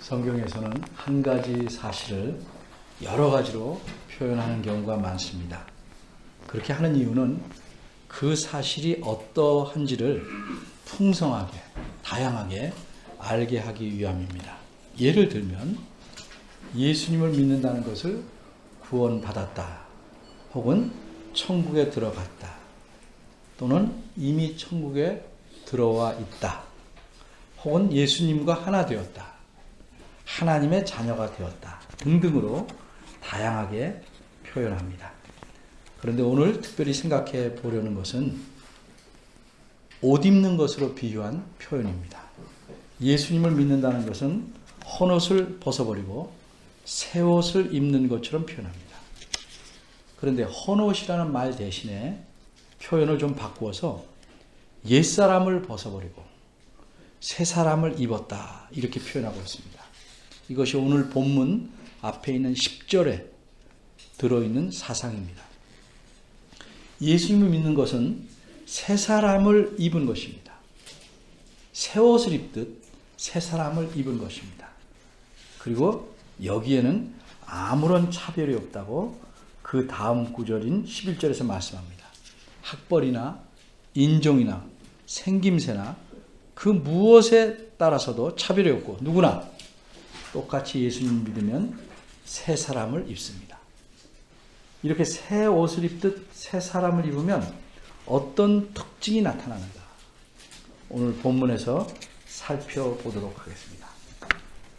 성경에서는 한 가지 사실을 여러 가지로 표현하는 경우가 많습니다. 그렇게 하는 이유는 그 사실이 어떠한지를 풍성하게, 다양하게 알게 하기 위함입니다. 예를 들면 예수님을 믿는다는 것을 구원받았다, 혹은 천국에 들어갔다, 또는 이미 천국에 들어와 있다, 혹은 예수님과 하나 되었다, 하나님의 자녀가 되었다 등등으로 다양하게 표현합니다. 그런데 오늘 특별히 생각해 보려는 것은 옷 입는 것으로 비유한 표현입니다. 예수님을 믿는다는 것은 헌옷을 벗어버리고 새 옷을 입는 것처럼 표현합니다. 그런데 헌옷이라는 말 대신에 표현을 좀 바꾸어서 옛사람을 벗어버리고 새 사람을 입었다, 이렇게 표현하고 있습니다. 이것이 오늘 본문 앞에 있는 10절에 들어있는 사상입니다. 예수님을 믿는 것은 새 사람을 입은 것입니다. 새 옷을 입듯 새 사람을 입은 것입니다. 그리고 여기에는 아무런 차별이 없다고 그 다음 구절인 11절에서 말씀합니다. 학벌이나 인종이나 생김새나 그 무엇에 따라서도 차별이 없고 누구나 똑같이 예수님을 믿으면 새 사람을 입습니다. 이렇게 새 옷을 입듯 새 사람을 입으면 어떤 특징이 나타나는가? 오늘 본문에서 살펴보도록 하겠습니다.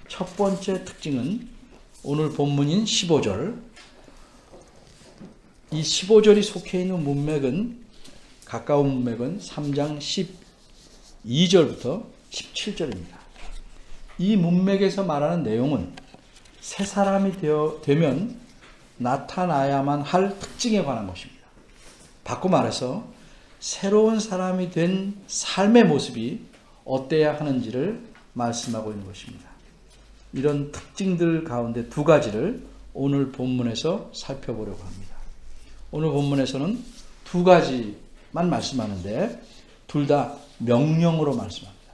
첫 번째 특징은 오늘 본문인 15절. 이 15절이 속해 있는 문맥은, 가까운 문맥은 3장 12절부터 17절입니다. 이 문맥에서 말하는 내용은 새 사람이 되면 나타나야만 할 특징에 관한 것입니다. 바꿔 말해서 새로운 사람이 된 삶의 모습이 어때야 하는지를 말씀하고 있는 것입니다. 이런 특징들 가운데 두 가지를 오늘 본문에서 살펴보려고 합니다. 오늘 본문에서는 두 가지만 말씀하는데 둘 다 명령으로 말씀합니다.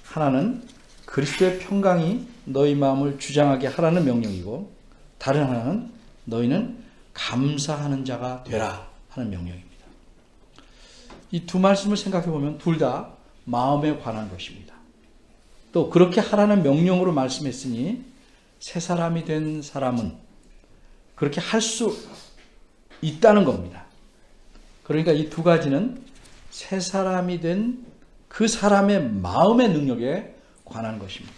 하나는 그리스도의 평강이 너희 마음을 주장하게 하라는 명령이고, 다른 하나는 너희는 감사하는 자가 되라 하는 명령입니다. 이 두 말씀을 생각해 보면 둘 다 마음에 관한 것입니다. 또 그렇게 하라는 명령으로 말씀했으니 새 사람이 된 사람은 그렇게 할 수 있다는 겁니다. 그러니까 이 두 가지는 새 사람이 된 그 사람의 마음의 능력에 관한 것입니다.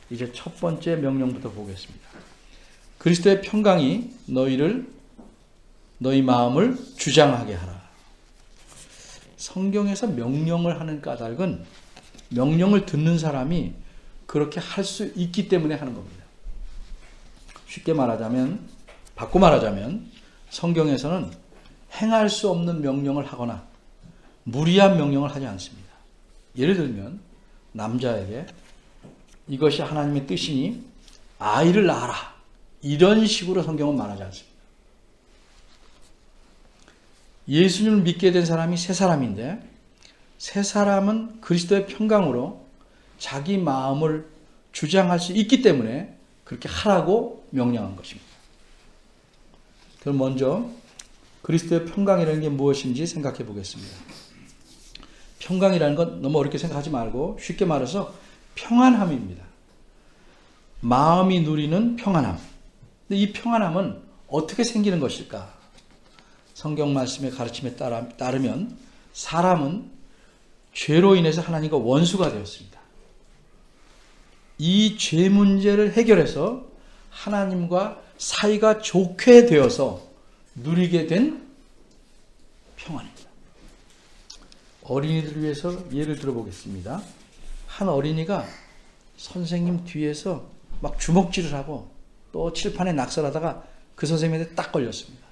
이제 첫 번째 명령부터 보겠습니다. 그리스도의 평강이 너희 마음을 주장하게 하라. 성경에서 명령을 하는 까닭은 명령을 듣는 사람이 그렇게 할 수 있기 때문에 하는 겁니다. 쉽게 말하자면, 바꿔 말하자면 성경에서는 행할 수 없는 명령을 하거나 무리한 명령을 하지 않습니다. 예를 들면 남자에게 이것이 하나님의 뜻이니 아이를 낳아라, 이런 식으로 성경은 말하지 않습니다. 예수님을 믿게 된 사람이 새 사람인데, 새 사람은 그리스도의 평강으로 자기 마음을 주장할 수 있기 때문에 그렇게 하라고 명령한 것입니다. 그럼 먼저 그리스도의 평강이라는 게 무엇인지 생각해 보겠습니다. 평강이라는 건 너무 어렵게 생각하지 말고 쉽게 말해서 평안함입니다. 마음이 누리는 평안함. 근데 이 평안함은 어떻게 생기는 것일까? 성경 말씀의 가르침에 따르면 사람은 죄로 인해서 하나님과 원수가 되었습니다. 이 죄 문제를 해결해서 하나님과 사이가 좋게 되어서 누리게 된 평안입니다. 어린이들을 위해서 예를 들어보겠습니다. 한 어린이가 선생님 뒤에서 막 주먹질을 하고 또 칠판에 낙서하다가 그 선생님한테 딱 걸렸습니다.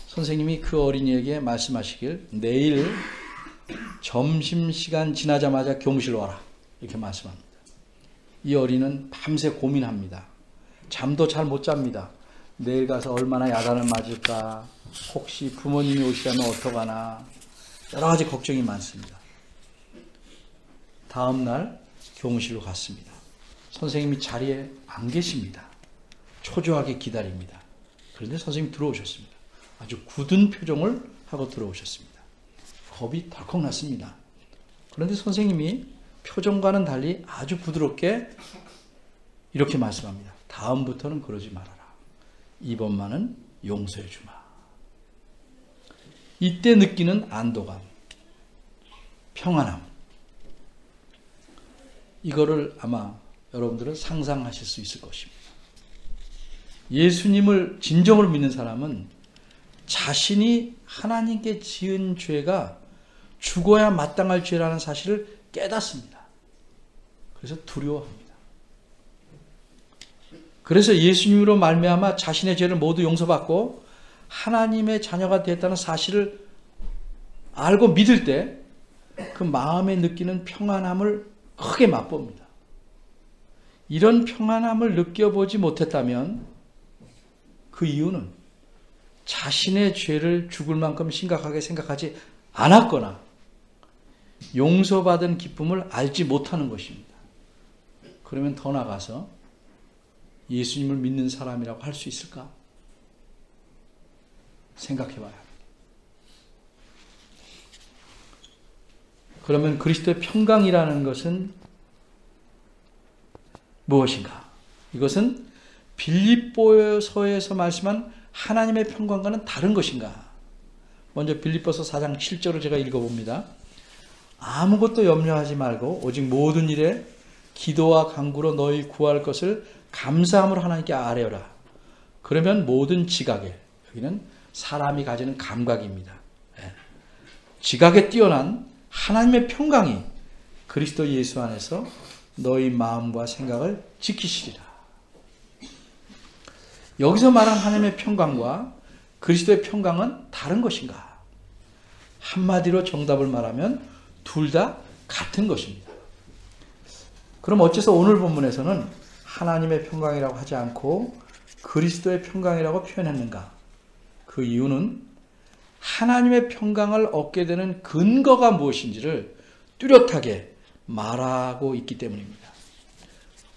선생님이 그 어린이에게 말씀하시길, 내일 점심시간 지나자마자 교무실로 와라, 이렇게 말씀합니다. 이 어린이는 밤새 고민합니다. 잠도 잘 못 잡니다. 내일 가서 얼마나 야단을 맞을까, 혹시 부모님이 오시려면 어떡하나, 여러 가지 걱정이 많습니다. 다음 날 교무실로 갔습니다. 선생님이 자리에 안 계십니다. 초조하게 기다립니다. 그런데 선생님이 들어오셨습니다. 아주 굳은 표정을 하고 들어오셨습니다. 겁이 덜컥 났습니다. 그런데 선생님이 표정과는 달리 아주 부드럽게 이렇게 말씀합니다. 다음부터는 그러지 말아라. 이번만은 용서해 주마. 이때 느끼는 안도감, 평안함, 이거를 아마 여러분들은 상상하실 수 있을 것입니다. 예수님을 진정으로 믿는 사람은 자신이 하나님께 지은 죄가 죽어야 마땅할 죄라는 사실을 깨닫습니다. 그래서 두려워합니다. 그래서 예수님으로 말미암아 자신의 죄를 모두 용서받고 하나님의 자녀가 됐다는 사실을 알고 믿을 때 그 마음에 느끼는 평안함을 크게 맛봅니다. 이런 평안함을 느껴보지 못했다면 그 이유는 자신의 죄를 죽을 만큼 심각하게 생각하지 않았거나 용서받은 기쁨을 알지 못하는 것입니다. 그러면 더 나아가서 예수님을 믿는 사람이라고 할 수 있을까? 생각해 봐야 합니다. 그러면 그리스도의 평강이라는 것은 무엇인가? 이것은 빌립보서에서 말씀한 하나님의 평강과는 다른 것인가? 먼저 빌립보서 4장 7절을 제가 읽어봅니다. 아무것도 염려하지 말고 오직 모든 일에 기도와 간구로 너희 구할 것을 감사함으로 하나님께 아뢰어라. 그러면 모든 지각에, 여기는 사람이 가지는 감각입니다. 지각에 뛰어난 하나님의 평강이 그리스도 예수 안에서 너희 마음과 생각을 지키시리라. 여기서 말한 하나님의 평강과 그리스도의 평강은 다른 것인가? 한마디로 정답을 말하면 둘 다 같은 것입니다. 그럼 어째서 오늘 본문에서는 하나님의 평강이라고 하지 않고 그리스도의 평강이라고 표현했는가? 그 이유는 하나님의 평강을 얻게 되는 근거가 무엇인지를 뚜렷하게 말하고 있기 때문입니다.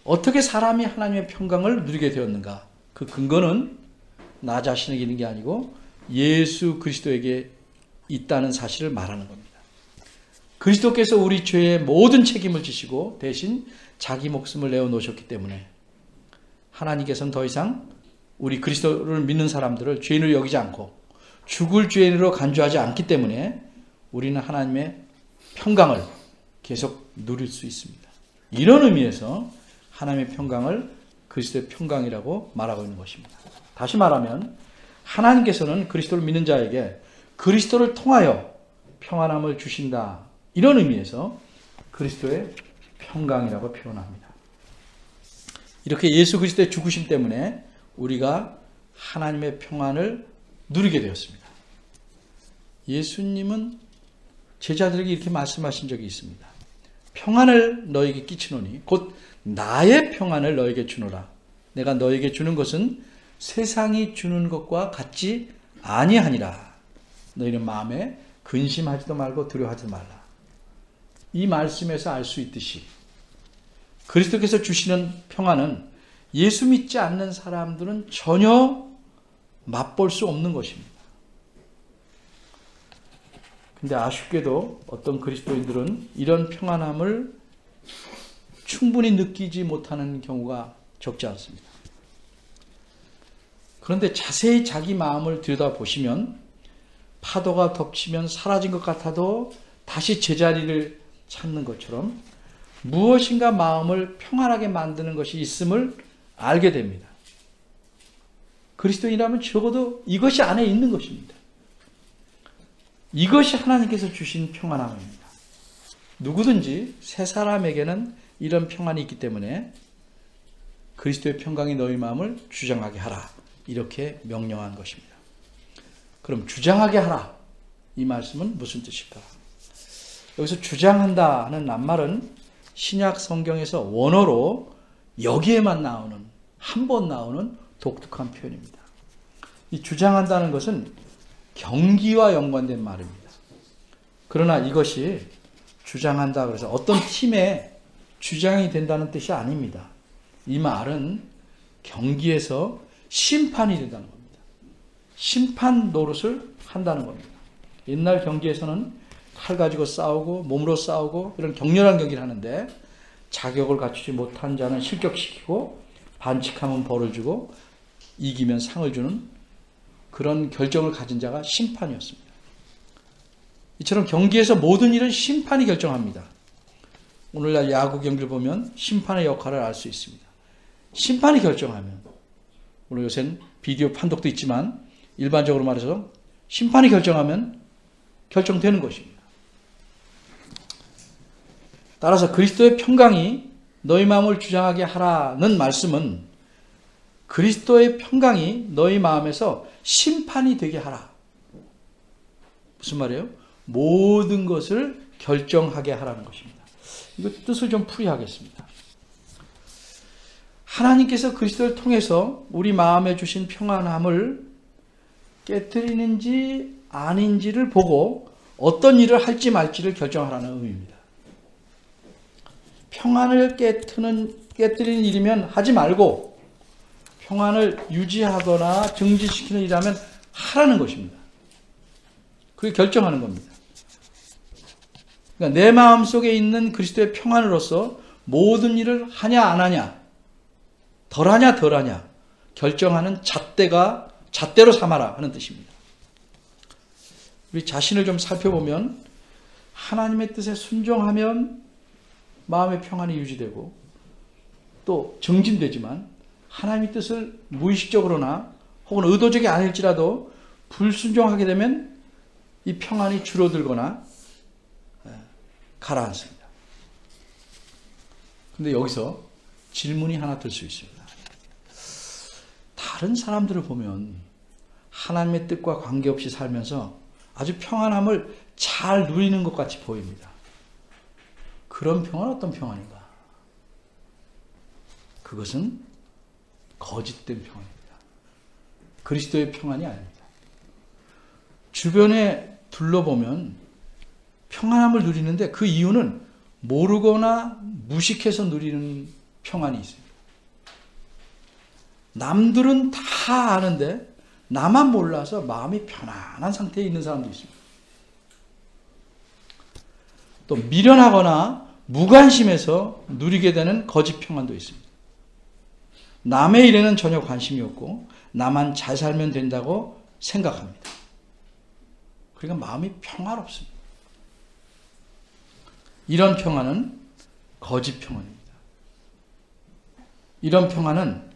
어떻게 사람이 하나님의 평강을 누리게 되었는가? 그 근거는 나 자신에게 있는 게 아니고 예수 그리스도에게 있다는 사실을 말하는 겁니다. 그리스도께서 우리 죄의 모든 책임을 지시고 대신 자기 목숨을 내어놓으셨기 때문에 하나님께서는 더 이상 우리 그리스도를 믿는 사람들을 죄인으로 여기지 않고 죽을 죄인으로 간주하지 않기 때문에 우리는 하나님의 평강을 계속 누릴 수 있습니다. 이런 의미에서 하나님의 평강을 그리스도의 평강이라고 말하고 있는 것입니다. 다시 말하면 하나님께서는 그리스도를 믿는 자에게 그리스도를 통하여 평안함을 주신다. 이런 의미에서 그리스도의 평강이라고 표현합니다. 이렇게 예수 그리스도의 죽으심 때문에 우리가 하나님의 평안을 누리게 되었습니다. 예수님은 제자들에게 이렇게 말씀하신 적이 있습니다. 평안을 너에게 끼치노니 곧 나의 평안을 너에게 주노라. 내가 너에게 주는 것은 세상이 주는 것과 같지 아니하니라. 너희는 마음에 근심하지도 말고 두려워하지 말라. 이 말씀에서 알 수 있듯이 그리스도께서 주시는 평안은 예수 믿지 않는 사람들은 전혀 맛볼 수 없는 것입니다. 근데 아쉽게도 어떤 그리스도인들은 이런 평안함을 충분히 느끼지 못하는 경우가 적지 않습니다. 그런데 자세히 자기 마음을 들여다보시면 파도가 덮치면 사라진 것 같아도 다시 제자리를 찾는 것처럼 무엇인가 마음을 평안하게 만드는 것이 있음을 알게 됩니다. 그리스도인이라면 적어도 이것이 안에 있는 것입니다. 이것이 하나님께서 주신 평안함입니다. 누구든지 새 사람에게는 이런 평안이 있기 때문에 그리스도의 평강이 너희 마음을 주장하게 하라. 이렇게 명령한 것입니다. 그럼 주장하게 하라. 이 말씀은 무슨 뜻일까? 여기서 주장한다는 낱말은 신약 성경에서 원어로 여기에만 나오는, 한 번 나오는 독특한 표현입니다. 이 주장한다는 것은 경기와 연관된 말입니다. 그러나 이것이 주장한다 그래서 어떤 팀의 주장이 된다는 뜻이 아닙니다. 이 말은 경기에서 심판이 된다는 겁니다. 심판 노릇을 한다는 겁니다. 옛날 경기에서는 칼 가지고 싸우고 몸으로 싸우고 이런 격렬한 경기를 하는데 자격을 갖추지 못한 자는 실격시키고 반칙하면 벌을 주고 이기면 상을 주는 그런 결정을 가진 자가 심판이었습니다. 이처럼 경기에서 모든 일은 심판이 결정합니다. 오늘날 야구 경기를 보면 심판의 역할을 알 수 있습니다. 심판이 결정하면, 물론 요새는 비디오 판독도 있지만 일반적으로 말해서 심판이 결정하면 결정되는 것입니다. 따라서 그리스도의 평강이 너희 마음을 주장하게 하라는 말씀은 그리스도의 평강이 너희 마음에서 심판이 되게 하라. 무슨 말이에요? 모든 것을 결정하게 하라는 것입니다. 이거 뜻을 좀 풀이하겠습니다. 하나님께서 그리스도를 통해서 우리 마음에 주신 평안함을 깨뜨리는지 아닌지를 보고 어떤 일을 할지 말지를 결정하라는 의미입니다. 평안을 깨뜨리는 일이면 하지 말고 평안을 유지하거나 증진시키는 일이라면 하라는 것입니다. 그게 결정하는 겁니다. 그러니까 내 마음속에 있는 그리스도의 평안으로서 모든 일을 하냐 안 하냐, 덜하냐 덜하냐 결정하는 잣대로 삼아라 하는 뜻입니다. 우리 자신을 좀 살펴보면 하나님의 뜻에 순종하면 마음의 평안이 유지되고 또 증진되지만 하나님의 뜻을 무의식적으로나 혹은 의도적이 아닐지라도 불순종하게 되면 이 평안이 줄어들거나 가라앉습니다. 근데 여기서 질문이 하나 들 수 있습니다. 다른 사람들을 보면 하나님의 뜻과 관계없이 살면서 아주 평안함을 잘 누리는 것 같이 보입니다. 그런 평안은 어떤 평안인가? 그것은 거짓된 평안입니다. 그리스도의 평안이 아닙니다. 주변에 둘러보면 평안함을 누리는데 그 이유는 모르거나 무식해서 누리는 평안이 있습니다. 남들은 다 아는데 나만 몰라서 마음이 편안한 상태에 있는 사람도 있습니다. 또 미련하거나 무관심해서 누리게 되는 거짓 평안도 있습니다. 남의 일에는 전혀 관심이 없고 나만 잘 살면 된다고 생각합니다. 그러니까 마음이 평화롭습니다. 이런 평안은 거짓 평안입니다. 이런 평안은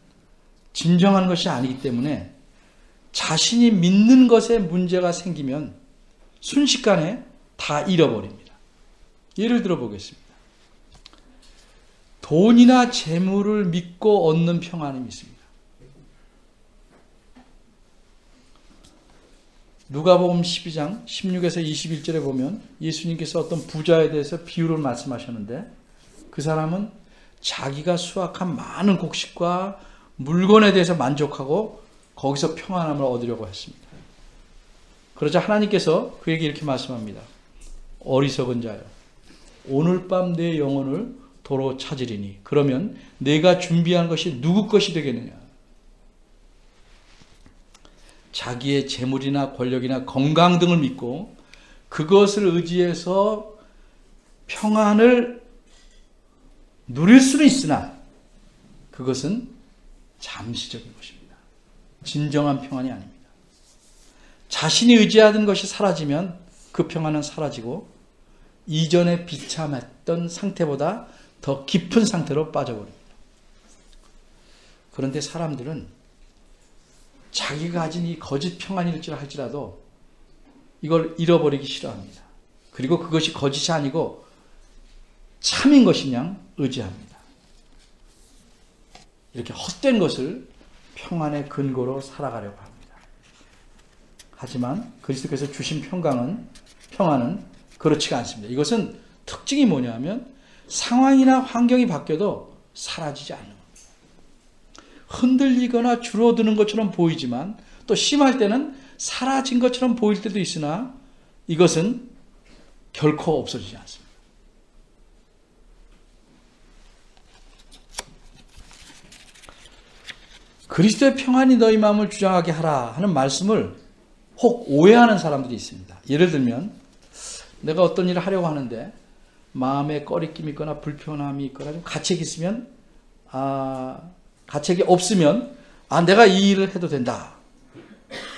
진정한 것이 아니기 때문에 자신이 믿는 것에 문제가 생기면 순식간에 다 잃어버립니다. 예를 들어 보겠습니다. 돈이나 재물을 믿고 얻는 평안이 있습니다. 누가복음 12장 16에서 21절에 보면 예수님께서 어떤 부자에 대해서 비유를 말씀하셨는데 그 사람은 자기가 수확한 많은 곡식과 물건에 대해서 만족하고 거기서 평안함을 얻으려고 했습니다. 그러자 하나님께서 그에게 이렇게 말씀합니다. 어리석은 자여, 오늘 밤 내 영혼을 도로 찾으리니 그러면 내가 준비한 것이 누구 것이 되겠느냐? 자기의 재물이나 권력이나 건강 등을 믿고 그것을 의지해서 평안을 누릴 수는 있으나 그것은 잠시적인 것입니다. 진정한 평안이 아닙니다. 자신이 의지하던 것이 사라지면 그 평안은 사라지고 이전에 비참했던 상태보다 더 깊은 상태로 빠져버립니다. 그런데 사람들은 자기가 가진 이 거짓 평안일지라 할지라도 이걸 잃어버리기 싫어합니다. 그리고 그것이 거짓이 아니고 참인 것이냐 의지합니다. 이렇게 헛된 것을 평안의 근거로 살아가려고 합니다. 하지만 그리스도께서 주신 평안은 그렇지가 않습니다. 이것은 특징이 뭐냐면 상황이나 환경이 바뀌어도 사라지지 않는 겁니다. 흔들리거나 줄어드는 것처럼 보이지만 또 심할 때는 사라진 것처럼 보일 때도 있으나 이것은 결코 없어지지 않습니다. 그리스도의 평안이 너희 마음을 주장하게 하라 하는 말씀을 혹 오해하는 사람들이 있습니다. 예를 들면 내가 어떤 일을 하려고 하는데 마음에 꺼리낌이 있거나 불편함이 있거나 좀 가책이 있으면 가책이 없으면 내가 이 일을 해도 된다.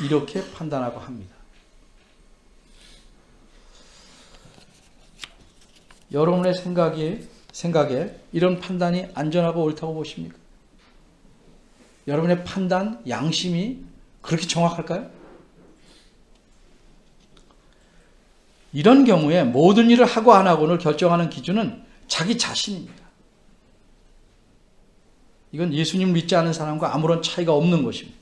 이렇게 판단하고 합니다. 여러분의 생각에 이런 판단이 안전하고 옳다고 보십니까? 여러분의 판단, 양심이 그렇게 정확할까요? 이런 경우에 모든 일을 하고 안 하고를 결정하는 기준은 자기 자신입니다. 이건 예수님을 믿지 않은 사람과 아무런 차이가 없는 것입니다.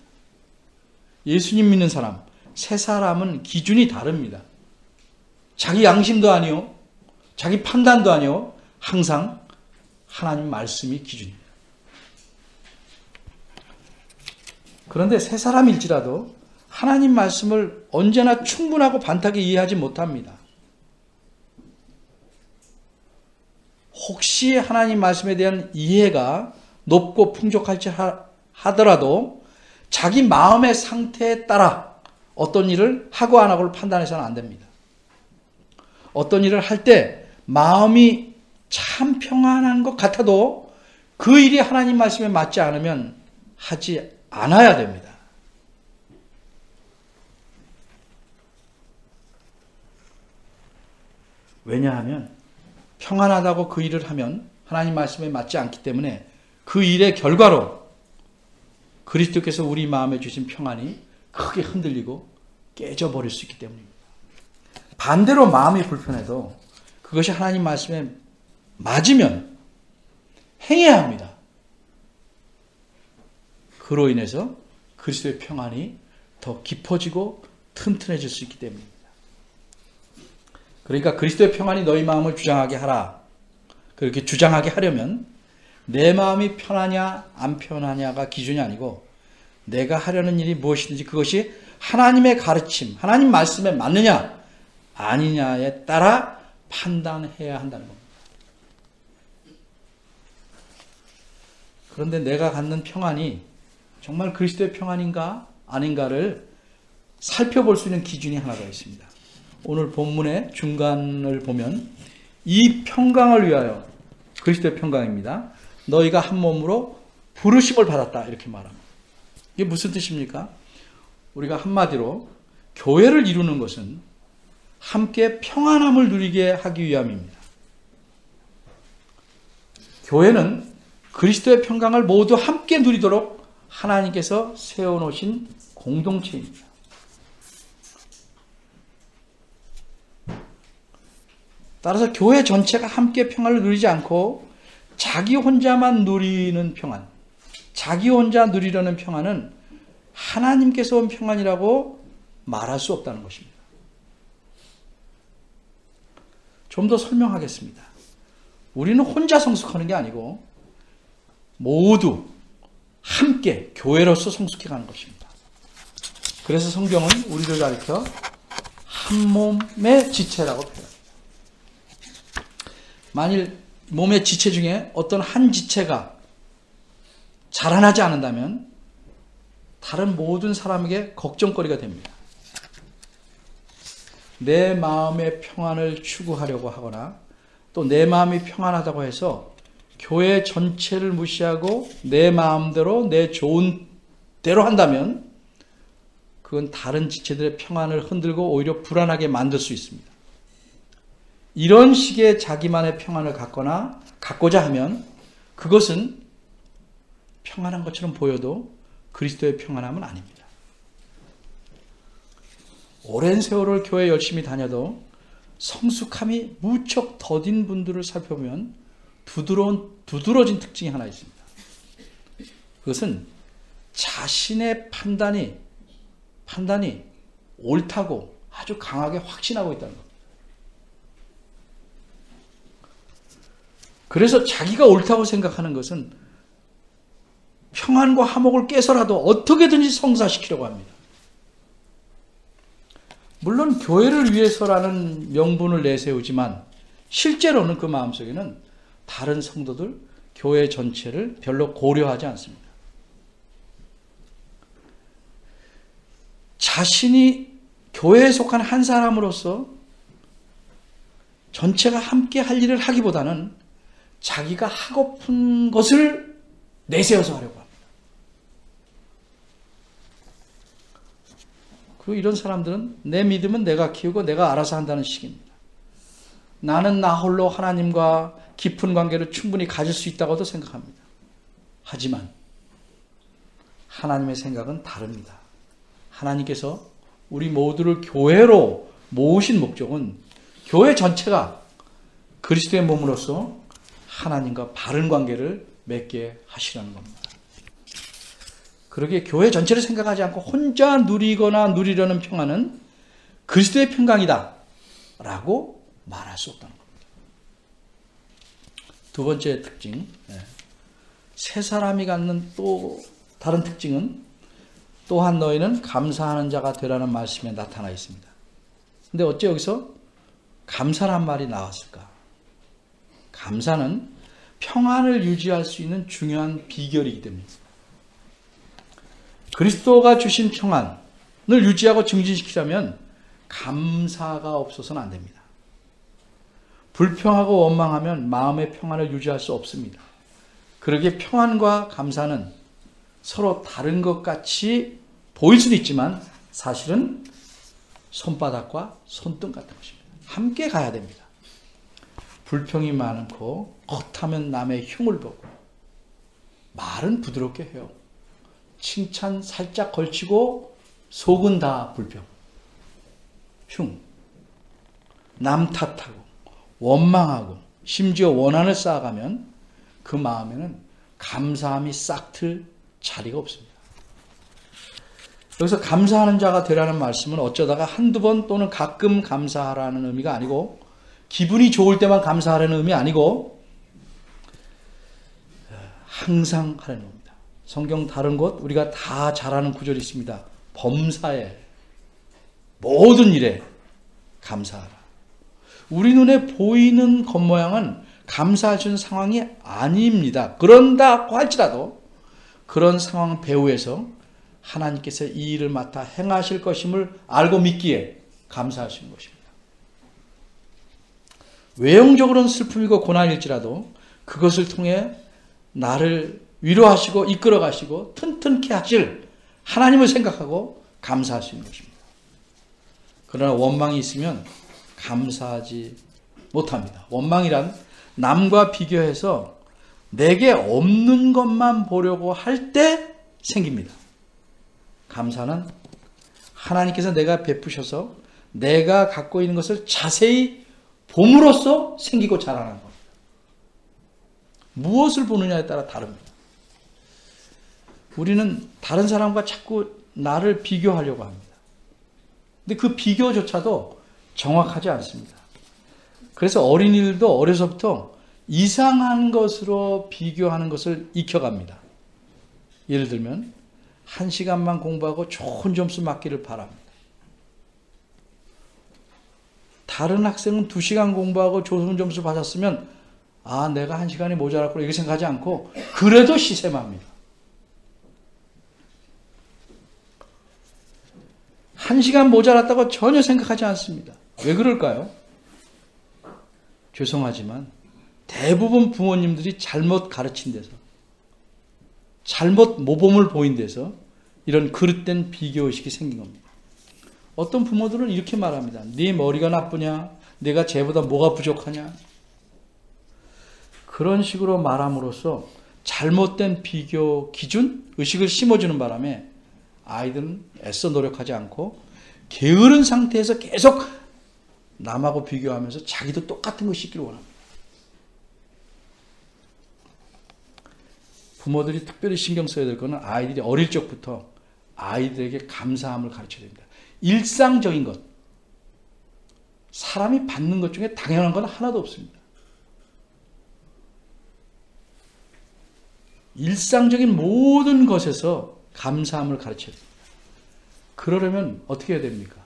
예수님 믿는 사람, 세 사람은 기준이 다릅니다. 자기 양심도 아니요, 자기 판단도 아니요, 항상 하나님 말씀이 기준입니다. 그런데 세 사람일지라도 하나님 말씀을 언제나 충분하고 반타게 이해하지 못합니다. 혹시 하나님 말씀에 대한 이해가 높고 풍족할지 하더라도 자기 마음의 상태에 따라 어떤 일을 하고 안 하고를 판단해서는 안 됩니다. 어떤 일을 할 때 마음이 참 평안한 것 같아도 그 일이 하나님 말씀에 맞지 않으면 하지 않아야 됩니다. 왜냐하면 평안하다고 그 일을 하면 하나님 말씀에 맞지 않기 때문에 그 일의 결과로 그리스도께서 우리 마음에 주신 평안이 크게 흔들리고 깨져버릴 수 있기 때문입니다. 반대로 마음이 불편해도 그것이 하나님 말씀에 맞으면 행해야 합니다. 그로 인해서 그리스도의 평안이 더 깊어지고 튼튼해질 수 있기 때문입니다. 그러니까 그리스도의 평안이 너희 마음을 주장하게 하라. 그렇게 주장하게 하려면 내 마음이 편하냐 안 편하냐가 기준이 아니고 내가 하려는 일이 무엇이든지 그것이 하나님의 가르침, 하나님 말씀에 맞느냐 아니냐에 따라 판단해야 한다는 겁니다. 그런데 내가 갖는 평안이 정말 그리스도의 평안인가 아닌가를 살펴볼 수 있는 기준이 하나가 있습니다. 오늘 본문의 중간을 보면 이 평강을 위하여, 그리스도의 평강입니다. 너희가 한 몸으로 부르심을 받았다 이렇게 말합니다. 이게 무슨 뜻입니까? 우리가 한마디로 교회를 이루는 것은 함께 평안함을 누리게 하기 위함입니다. 교회는 그리스도의 평강을 모두 함께 누리도록 하나님께서 세워놓으신 공동체입니다. 따라서 교회 전체가 함께 평안을 누리지 않고 자기 혼자만 누리는 평안, 자기 혼자 누리려는 평안은 하나님께서 온 평안이라고 말할 수 없다는 것입니다. 좀 더 설명하겠습니다. 우리는 혼자 성숙하는 게 아니고 모두 함께 교회로서 성숙해 가는 것입니다. 그래서 성경은 우리를 가르쳐 한 몸의 지체라고 표현합니다. 만일 몸의 지체 중에 어떤 한 지체가 자라나지 않는다면 다른 모든 사람에게 걱정거리가 됩니다. 내 마음의 평안을 추구하려고 하거나 또 내 마음이 평안하다고 해서 교회 전체를 무시하고 내 마음대로 내 좋은 대로 한다면 그건 다른 지체들의 평안을 흔들고 오히려 불안하게 만들 수 있습니다. 이런 식의 자기만의 평안을 갖고자 하면 그것은 평안한 것처럼 보여도 그리스도의 평안함은 아닙니다. 오랜 세월을 교회 열심히 다녀도 성숙함이 무척 더딘 분들을 살펴보면 두드러진 특징이 하나 있습니다. 그것은 자신의 판단이 옳다고 아주 강하게 확신하고 있다는 겁니다. 그래서 자기가 옳다고 생각하는 것은 평안과 화목을 깨서라도 어떻게든지 성사시키려고 합니다. 물론 교회를 위해서라는 명분을 내세우지만 실제로는 그 마음속에는 다른 성도들, 교회 전체를 별로 고려하지 않습니다. 자신이 교회에 속한 한 사람으로서 전체가 함께 할 일을 하기보다는 자기가 하고픈 것을 내세워서 하려고 합니다. 그리고 이런 사람들은 내 믿음은 내가 키우고 내가 알아서 한다는 식입니다. 나는 나 홀로 하나님과 깊은 관계를 충분히 가질 수 있다고도 생각합니다. 하지만 하나님의 생각은 다릅니다. 하나님께서 우리 모두를 교회로 모으신 목적은 교회 전체가 그리스도의 몸으로서 하나님과 바른 관계를 맺게 하시라는 겁니다. 그러기에 교회 전체를 생각하지 않고 혼자 누리거나 누리려는 평안은 그리스도의 평강이다 라고 말할 수 없다는 겁니다. 두 번째 특징, 세 사람이 갖는 또 다른 특징은 또한 너희는 감사하는 자가 되라는 말씀에 나타나 있습니다. 근데 어째 여기서 감사란 말이 나왔을까? 감사는 평안을 유지할 수 있는 중요한 비결이기 때문입니다. 그리스도가 주신 평안을 유지하고 증진시키려면 감사가 없어서는 안 됩니다. 불평하고 원망하면 마음의 평안을 유지할 수 없습니다. 그러기에 평안과 감사는 서로 다른 것 같이 보일 수도 있지만 사실은 손바닥과 손등 같은 것입니다. 함께 가야 됩니다. 불평이 많고 겉하면 남의 흉을 보고 말은 부드럽게 해요. 칭찬 살짝 걸치고 속은 다 불평, 흉, 남 탓하고 원망하고 심지어 원한을 쌓아가면 그 마음에는 감사함이 싹 틀 자리가 없습니다. 여기서 감사하는 자가 되라는 말씀은 어쩌다가 한두 번 또는 가끔 감사하라는 의미가 아니고 기분이 좋을 때만 감사하라는 의미 아니고 항상 하라는 겁니다. 성경 다른 곳 우리가 다 잘 아는 구절이 있습니다. 범사에 모든 일에 감사하라. 우리 눈에 보이는 겉모양은 감사할 수 있는 상황이 아닙니다. 그런다고 할지라도 그런 상황 배후에서 하나님께서 이 일을 맡아 행하실 것임을 알고 믿기에 감사하시는 것입니다. 외형적으로는 슬픔이고 고난일지라도 그것을 통해 나를 위로하시고 이끌어 가시고 튼튼케 하실 하나님을 생각하고 감사할 수 있는 것입니다. 그러나 원망이 있으면 감사하지 못합니다. 원망이란 남과 비교해서 내게 없는 것만 보려고 할 때 생깁니다. 감사는 하나님께서 내가 베푸셔서 내가 갖고 있는 것을 자세히 봄으로써 생기고 자라는 겁니다. 무엇을 보느냐에 따라 다릅니다. 우리는 다른 사람과 자꾸 나를 비교하려고 합니다. 근데 그 비교조차도 정확하지 않습니다. 그래서 어린이들도 어려서부터 이상한 것으로 비교하는 것을 익혀갑니다. 예를 들면 1시간만 공부하고 좋은 점수 맞기를 바랍니다. 다른 학생은 2시간 공부하고 좋은 점수 받았으면 아 내가 1시간이 모자랐구나 이렇게 생각하지 않고 그래도 시샘합니다. 1시간 모자랐다고 전혀 생각하지 않습니다. 왜 그럴까요? 죄송하지만 대부분 부모님들이 잘못 가르친 데서 잘못 모범을 보인 데서 이런 그릇된 비교의식이 생긴 겁니다. 어떤 부모들은 이렇게 말합니다. 네 머리가 나쁘냐? 내가 쟤보다 뭐가 부족하냐? 그런 식으로 말함으로써 잘못된 비교 기준, 의식을 심어주는 바람에 아이들은 애써 노력하지 않고 게으른 상태에서 계속 남하고 비교하면서 자기도 똑같은 것이 있기를 원합니다. 부모들이 특별히 신경 써야 될 것은 아이들이 어릴 적부터 아이들에게 감사함을 가르쳐야 됩니다. 일상적인 것, 사람이 받는 것 중에 당연한 건 하나도 없습니다. 일상적인 모든 것에서 감사함을 가르쳐야 됩니다. 그러려면 어떻게 해야 됩니까?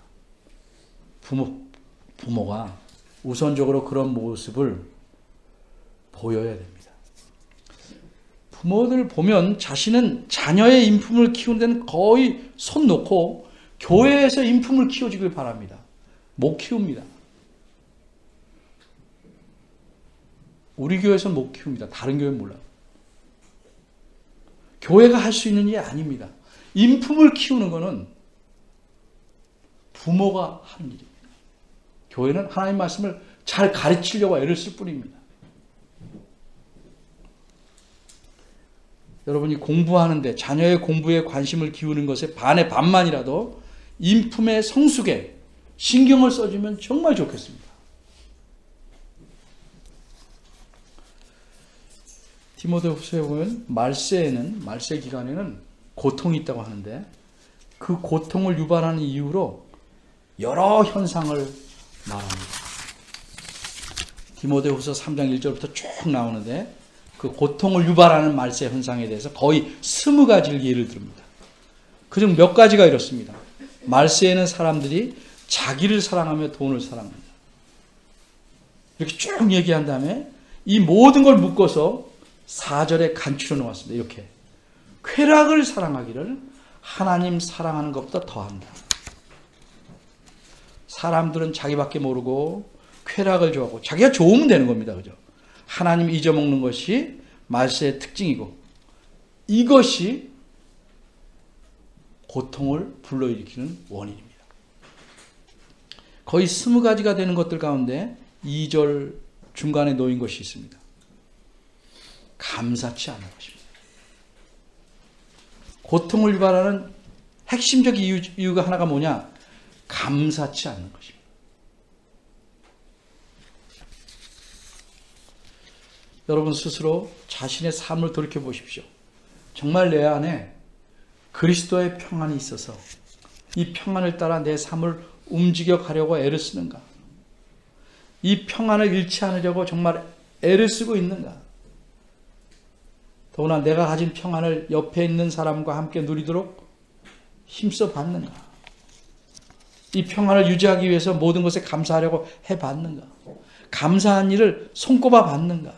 부모가 우선적으로 그런 모습을 보여야 됩니다. 부모들 보면 자신은 자녀의 인품을 키우는 데는 거의 손 놓고 교회에서 인품을 키워주길 바랍니다. 못 키웁니다. 우리 교회에서는 못 키웁니다. 다른 교회는 몰라요. 교회가 할 수 있는 일이 아닙니다. 인품을 키우는 것은 부모가 하는 일입니다. 교회는 하나님 말씀을 잘 가르치려고 애를 쓸 뿐입니다. 여러분이 공부하는데 자녀의 공부에 관심을 기우는 것에 반의 반만이라도 인품의 성숙에 신경을 써주면 정말 좋겠습니다. 디모데후서에 보면 말세 기간에는 고통이 있다고 하는데 그 고통을 유발하는 이유로 여러 현상을 말합니다. 디모데후서 3장 1절부터 쭉 나오는데 그 고통을 유발하는 말세 현상에 대해서 거의 20가지를 예를 듭니다. 그중 몇 가지가 이렇습니다. 말세에는 사람들이 자기를 사랑하며 돈을 사랑합니다. 이렇게 쭉 얘기한 다음에 이 모든 걸 묶어서 4절에 간추려 놓았습니다. 이렇게 쾌락을 사랑하기를 하나님 사랑하는 것보다 더한다. 사람들은 자기밖에 모르고 쾌락을 좋아하고 자기가 좋으면 되는 겁니다. 그죠? 하나님 잊어먹는 것이 말세의 특징이고 이것이 고통을 불러일으키는 원인입니다. 거의 20가지가 되는 것들 가운데 2절 중간에 놓인 것이 있습니다. 감사치 않은 것입니다. 고통을 유발하는 핵심적인 이유가 하나가 뭐냐? 감사치 않는 것입니다. 여러분 스스로 자신의 삶을 돌이켜 보십시오. 정말 내 안에 그리스도의 평안이 있어서 이 평안을 따라 내 삶을 움직여 가려고 애를 쓰는가? 이 평안을 잃지 않으려고 정말 애를 쓰고 있는가? 더구나 내가 가진 평안을 옆에 있는 사람과 함께 누리도록 힘써 봤는가? 이 평안을 유지하기 위해서 모든 것에 감사하려고 해봤는가? 감사한 일을 손꼽아 봤는가?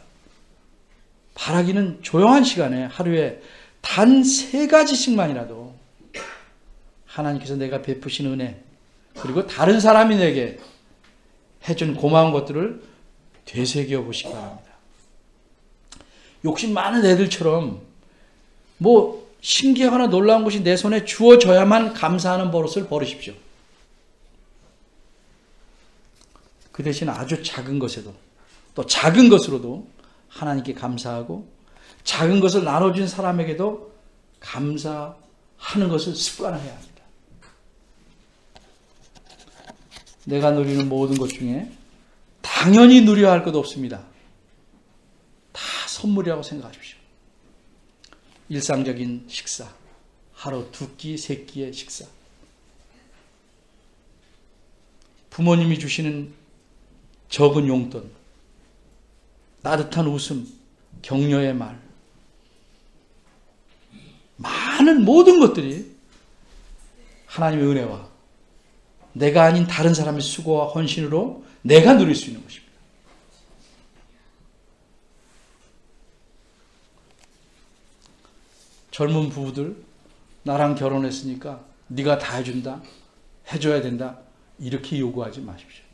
바라기는 조용한 시간에 하루에 단 3가지씩만이라도 하나님께서 내가 베푸신 은혜 그리고 다른 사람이 내게 해준 고마운 것들을 되새겨 보시기 바랍니다. 욕심 많은 애들처럼 뭐 신기하거나 놀라운 것이 내 손에 주어져야만 감사하는 버릇을 버리십시오. 그 대신 아주 작은 것에도 또 작은 것으로도 하나님께 감사하고 작은 것을 나눠준 사람에게도 감사하는 것을 습관화해야 합니다. 내가 누리는 모든 것 중에 당연히 누려야 할 것 없습니다. 다 선물이라고 생각하십시오. 일상적인 식사, 하루 2끼, 3끼의 식사, 부모님이 주시는 적은 용돈, 따뜻한 웃음, 격려의 말, 많은 모든 것들이 하나님의 은혜와 내가 아닌 다른 사람의 수고와 헌신으로 내가 누릴 수 있는 것입니다. 젊은 부부들, 나랑 결혼했으니까 네가 다 해준다, 해줘야 된다, 이렇게 요구하지 마십시오.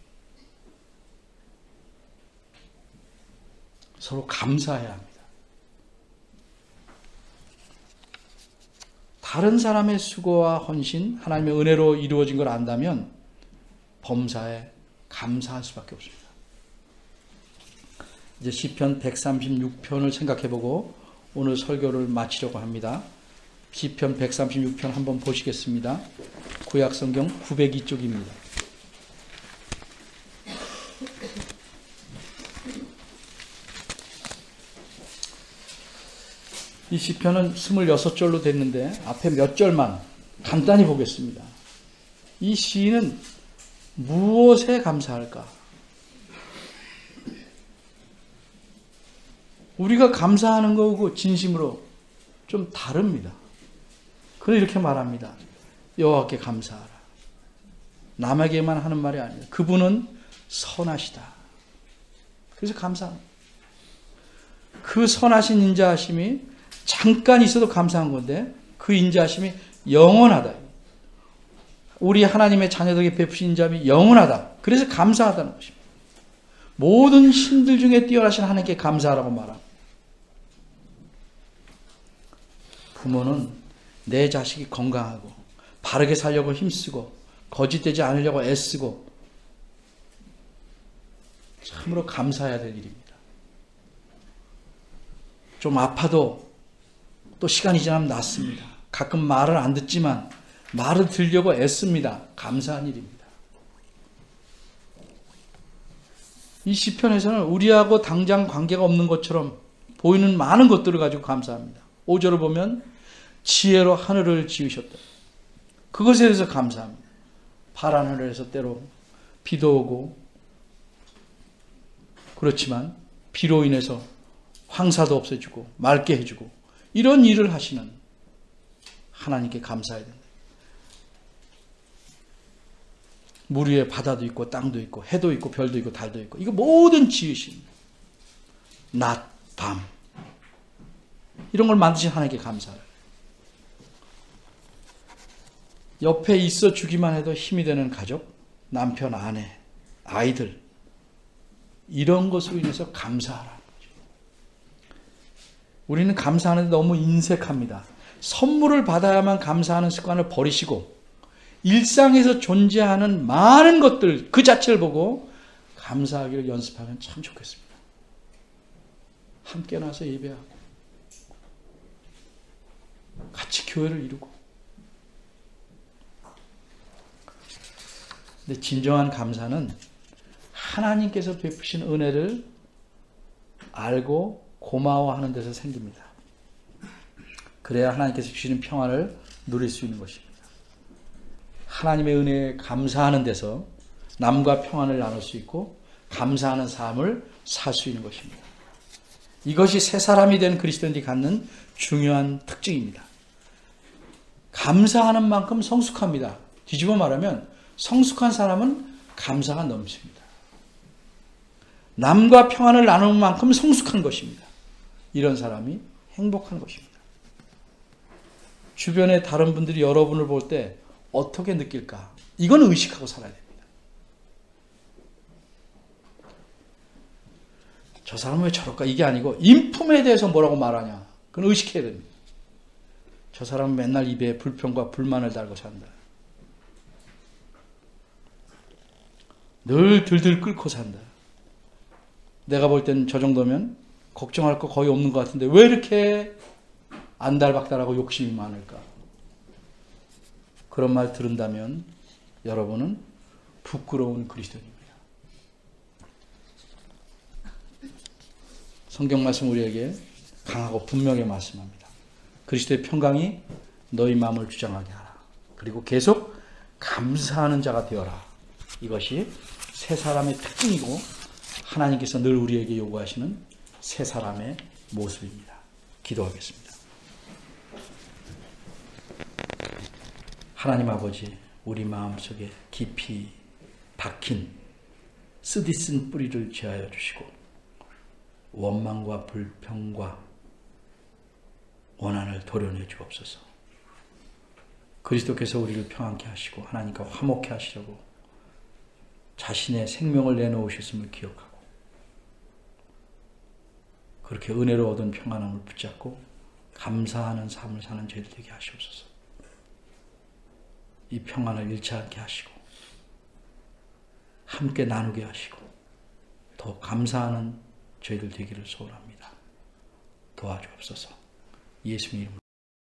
서로 감사해야 합니다. 다른 사람의 수고와 헌신, 하나님의 은혜로 이루어진 걸 안다면 범사에 감사할 수밖에 없습니다. 이제 시편 136편을 생각해보고 오늘 설교를 마치려고 합니다. 시편 136편 한번 보시겠습니다. 구약성경 902쪽입니다. 이 시편은 26절로 됐는데 앞에 몇 절만 간단히 보겠습니다. 이 시인은 무엇에 감사할까? 우리가 감사하는 거고 진심으로 좀 다릅니다. 그는 이렇게 말합니다. 여호와께 감사하라. 남에게만 하는 말이 아니에요. 그분은 선하시다. 그래서 감사합니다. 그 선하신 인자하심이 잠깐 있어도 감사한 건데 그 인자하심이 영원하다. 우리 하나님의 자녀들에게 베푸신 점이 영원하다. 그래서 감사하다는 것입니다. 모든 신들 중에 뛰어나신 하나님께 감사하라고 말합니다. 부모는 내 자식이 건강하고 바르게 살려고 힘쓰고 거짓되지 않으려고 애쓰고 참으로 감사해야 될 일입니다. 좀 아파도 또 시간이 지나면 낫습니다. 가끔 말을 안 듣지만 말을 들으려고 애씁니다. 감사한 일입니다. 이 시편에서는 우리하고 당장 관계가 없는 것처럼 보이는 많은 것들을 가지고 감사합니다. 5절을 보면 지혜로 하늘을 지으셨다. 그것에 대해서 감사합니다. 파란 하늘에서 때로 비도 오고 그렇지만 비로 인해서 황사도 없애주고 맑게 해주고 이런 일을 하시는 하나님께 감사해야 된다. 물 위에 바다도 있고 땅도 있고 해도 있고 별도 있고 달도 있고 이거 모든 지으신 낮, 밤 이런 걸 만드신 하나님께 감사해요. 옆에 있어 주기만 해도 힘이 되는 가족, 남편, 아내, 아이들 이런 것으로 인해서 감사하라는 거죠. 우리는 감사하는데 너무 인색합니다. 선물을 받아야만 감사하는 습관을 버리시고 일상에서 존재하는 많은 것들 그 자체를 보고 감사하기를 연습하면 참 좋겠습니다. 함께 나서 예배하고 같이 교회를 이루고 근데 진정한 감사는 하나님께서 베푸신 은혜를 알고 고마워하는 데서 생깁니다. 그래야 하나님께서 주시는 평안을 누릴 수 있는 것입니다. 하나님의 은혜에 감사하는 데서 남과 평안을 나눌 수 있고 감사하는 삶을 살 수 있는 것입니다. 이것이 새 사람이 된 그리스도인들이 갖는 중요한 특징입니다. 감사하는 만큼 성숙합니다. 뒤집어 말하면 성숙한 사람은 감사가 넘칩니다. 남과 평안을 나누는 만큼 성숙한 것입니다. 이런 사람이 행복한 것입니다. 주변의 다른 분들이 여러분을 볼 때 어떻게 느낄까? 이건 의식하고 살아야 됩니다. 저 사람은 왜 저럴까? 이게 아니고 인품에 대해서 뭐라고 말하냐? 그건 의식해야 됩니다. 저 사람은 맨날 입에 불평과 불만을 달고 산다. 늘 들들 끓고 산다. 내가 볼 때는 저 정도면 걱정할 거 거의 없는 것 같은데 왜 이렇게 안달박달하고 욕심이 많을까? 그런 말 들은다면 여러분은 부끄러운 그리스도인입니다. 성경 말씀 우리에게 강하고 분명히 말씀합니다. 그리스도의 평강이 너희 마음을 주장하게 하라. 그리고 계속 감사하는 자가 되어라. 이것이 새 사람의 특징이고 하나님께서 늘 우리에게 요구하시는 새 사람의 모습입니다. 기도하겠습니다. 하나님 아버지, 우리 마음속에 깊이 박힌 쓰디쓴 뿌리를 제하여 주시고 원망과 불평과 원한을 도려내 주옵소서. 그리스도께서 우리를 평안케 하시고 하나님과 화목케 하시려고 자신의 생명을 내놓으셨음을 기억하고 그렇게 은혜로 얻은 평안함을 붙잡고 감사하는 삶을 사는 저희들 되게 하시옵소서. 이 평안을 잃지 않게 하시고 함께 나누게 하시고 더 감사하는 저희들 되기를 소원합니다. 도와주옵소서. 예수님 이름으로